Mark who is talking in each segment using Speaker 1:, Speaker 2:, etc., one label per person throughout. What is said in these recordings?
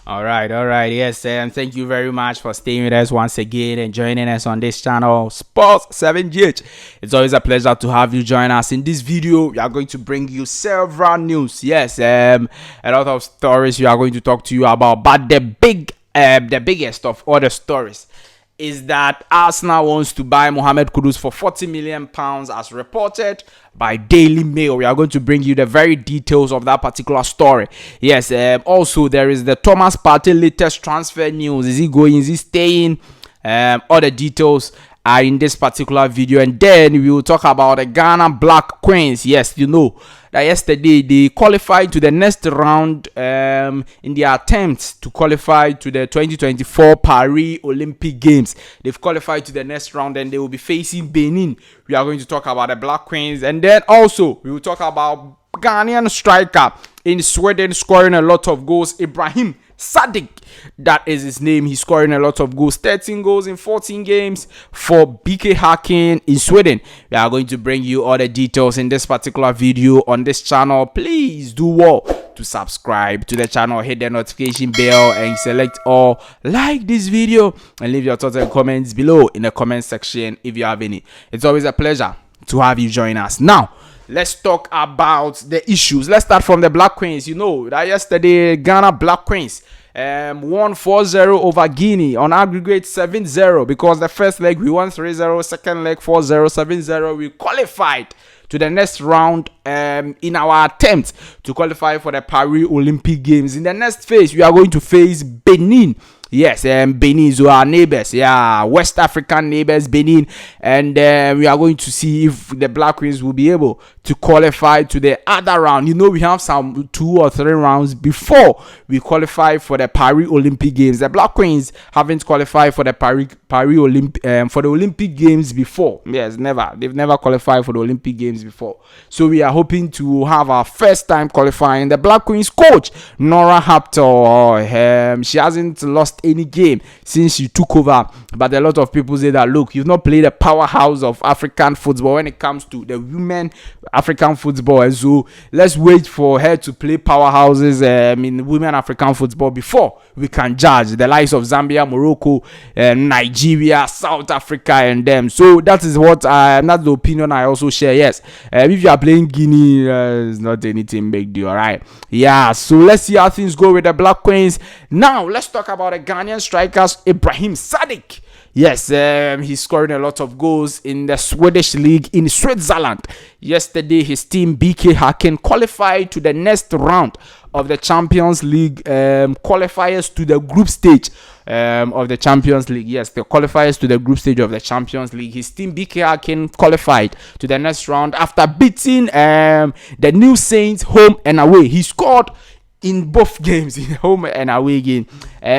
Speaker 1: All right, yes, thank you very much for staying with us once again and joining us on this channel, Sports 7GH. It's always a pleasure to have you join us. In this video, we are going to bring you several news. Yes, a lot of stories we are going to talk to you about, but the biggest of all the stories is that Arsenal wants to buy Mohammed Kudus for £40 million as reported by Daily Mail. We are going to bring you the very details of that particular story. Yes, also there is the Thomas Partey latest transfer news. Is he going? Is he staying? All the details are in this particular video, and then we will talk about the Ghana Black Queens. Yes, you know that yesterday they qualified to the next round in their attempts to qualify to the 2024 Paris Olympic Games. They've qualified to the next round and they will be facing Benin. We are going to talk about the Black Queens, and then also we will talk about Ghanaian striker in Sweden scoring a lot of goals, Ibrahim Sadique, that is his name. He's scoring a lot of goals, 13 goals in 14 games for BK Häcken in Sweden. We are going to bring you all the details in this particular video on this channel. Please do well to subscribe to the channel, hit the notification bell and select all. Like this video and leave your thoughts and comments below in the comment section if you have any. It's always a pleasure to have you join us. Now let's talk about the issues. Let's start from the Black Queens. You know that yesterday Ghana Black Queens won 4-0 over Guinea on aggregate 7-0, because the first leg we won 3-0, second leg 4-0, 7-0. We qualified to the next round in our attempt to qualify for the Paris Olympic Games. In the next phase, we are going to face Benin. Yes, Benin, so our neighbors, West African neighbors, Benin, and we are going to see if the Black Queens will be able to qualify to the other round. You know, we have some 2 or 3 rounds before we qualify for the Paris Olympic Games. The Black Queens haven't qualified for the Paris Olympic for the Olympic Games before. Yes, never. They've never qualified for the Olympic Games before. So we are hoping to have our first time qualifying. The Black Queens coach Nora Haptor, she hasn't lost any game since she took over, but a lot of people say that, look, you've not played a powerhouse of African football when it comes to the women African football, and so let's wait for her to play powerhouses in women African football before we can judge the likes of Zambia, Morocco, Nigeria, South Africa, and them. So that is what that's the opinion I also share. Yes, if you are playing Guinea, it's not anything big deal, right? Yeah, so let's see how things go with the Black Queens. Now let's talk about the Ghanaian strikers Ibrahim Sadique. Yes, he's scoring a lot of goals in the Swedish league in Switzerland. Yesterday, his team BK Häcken qualified to the next round of the Champions League qualifiers to the group stage of the Champions League. Yes, the qualifiers to the group stage of the Champions League. His team BK Häcken qualified to the next round after beating the New Saints home and away. He scored in both games, in home and away game.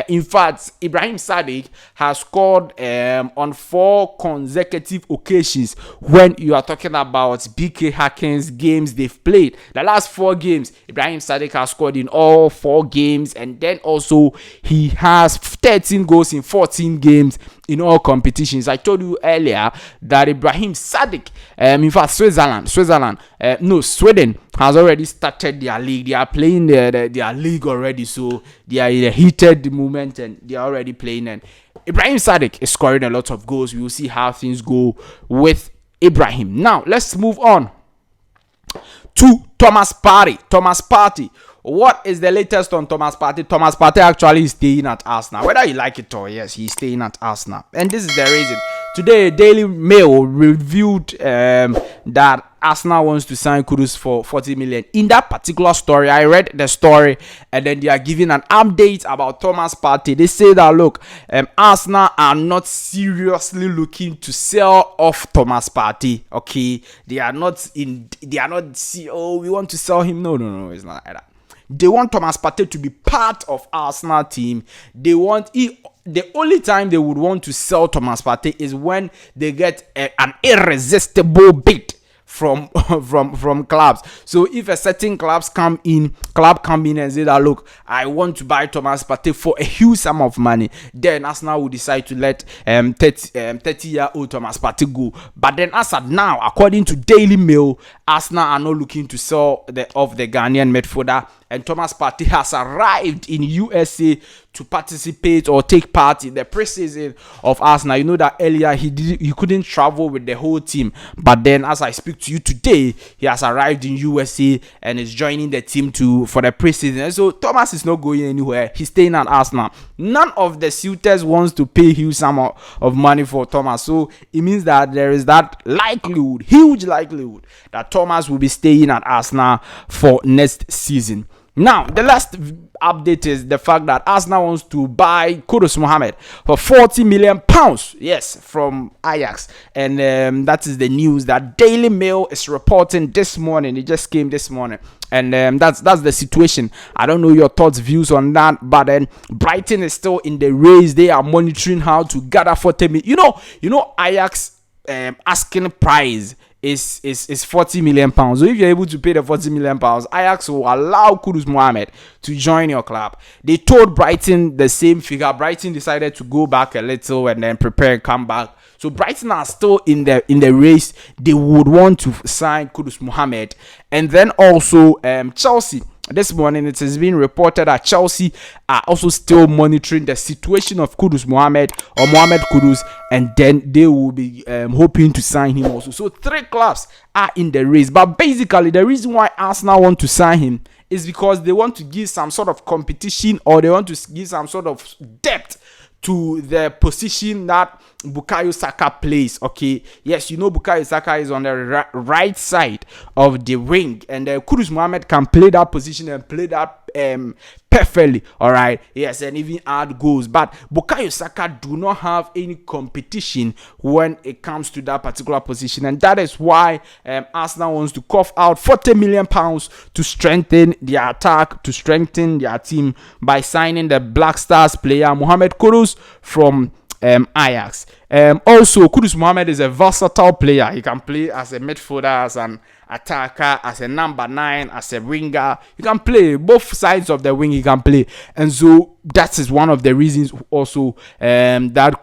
Speaker 1: In fact, Ibrahim Sadique has scored on 4 consecutive occasions when you are talking about BK Häcken's games they've played. The last 4 games, Ibrahim Sadique has scored in all 4 games, and then also he has 13 goals in 14 games in all competitions. I told you earlier that Ibrahim Sadique, in fact, Sweden has already started their league. They are playing their league already, so they are in a heated moment and they are already playing. And Ibrahim Sadique is scoring a lot of goals. We will see how things go with Ibrahim. Now let's move on to Thomas Partey. What is the latest on Thomas Partey? Thomas Partey actually is staying at Arsenal. Whether you like it or yes, he's staying at Arsenal. And this is the reason. Today, Daily Mail reviewed that Arsenal wants to sign Kudus for 40 million. In that particular story, I read the story and then they are giving an update about Thomas Partey. They say that, look, Arsenal are not seriously looking to sell off Thomas Partey. Okay, we want to sell him. No, it's not like that. They want Thomas Partey to be part of Arsenal team. The only time they would want to sell Thomas Partey is when they get an irresistible bid from clubs. So if a certain club come in and say that, look, I want to buy Thomas Partey for a huge sum of money, then Arsenal will decide to let 30-year-old Thomas Partey go. But then as of now, according to Daily Mail, Arsenal are not looking to sell off the Ghanaian midfielder and Thomas Partey has arrived in USA to participate or take part in the preseason of Arsenal. You know that earlier he couldn't travel with the whole team, but then as I speak to you today, he has arrived in USA and is joining the team for the preseason. And so Thomas is not going anywhere. He's staying at Arsenal. None of the suitors wants to pay huge sum of money for Thomas, so it means that there is that likelihood, huge likelihood, that Thomas will be staying at Arsenal for next season. Now, the last update is the fact that Arsenal wants to buy Kudus Mohammed for £40 million. Yes, from Ajax. And that is the news that Daily Mail is reporting this morning. It just came this morning. And that's the situation. I don't know your thoughts, views on that, but then Brighton is still in the race. They are monitoring how to gather 40 million. You know, Ajax asking price is 40 million pounds. So if you're able to pay the 40 million pounds, Ajax will allow Kudus Mohammed to join your club. They told Brighton the same figure. Brighton decided to go back a little and then prepare and come back. So Brighton are still in the race. They would want to sign Kudus Mohammed. And then also Chelsea. This morning it has been reported that Chelsea are also still monitoring the situation of Kudus Mohammed or Mohammed Kudus, and then they will be hoping to sign him also. So 3 clubs are in the race, but basically the reason why Arsenal want to sign him is because they want to give some sort of competition, or they want to give some sort of depth to the position that Bukayo Saka plays. Okay, yes, you know Bukayo Saka is on the right side of the wing, and Kudus Mohammed can play that position and play that perfectly. All right, yes, and even add goals. But Bukayo Saka do not have any competition when it comes to that particular position, and that is why Arsenal wants to cough out £40 million to strengthen their attack, to strengthen their team by signing the Black Stars player Mohammed Kudus from Ajax. Also, Kudus Mohammed is a versatile player. He can play as a midfielder, as an attacker, as a number 9, as a winger. He can play both sides of the wing. He can play, and so that is one of the reasons also that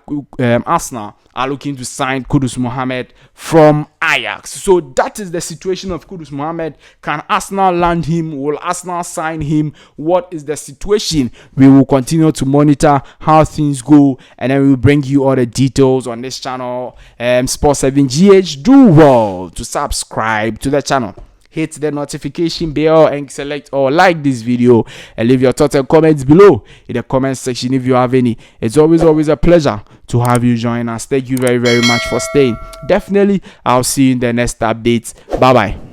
Speaker 1: Arsenal are looking to sign Kudus Mohammed from Ajax. So that is the situation of Kudus Mohammed. Can Arsenal land him? Will Arsenal sign him? What is the situation? We will continue to monitor how things go, and then we will bring you all the details on this channel. Sport 7GH, do well to subscribe to the channel. Hit the notification bell and select or like this video, and leave your thoughts and comments below in the comment section if you have any. It's always a pleasure to have you join us. Thank you very much for staying. Definitely, I'll see you in the next update. Bye bye.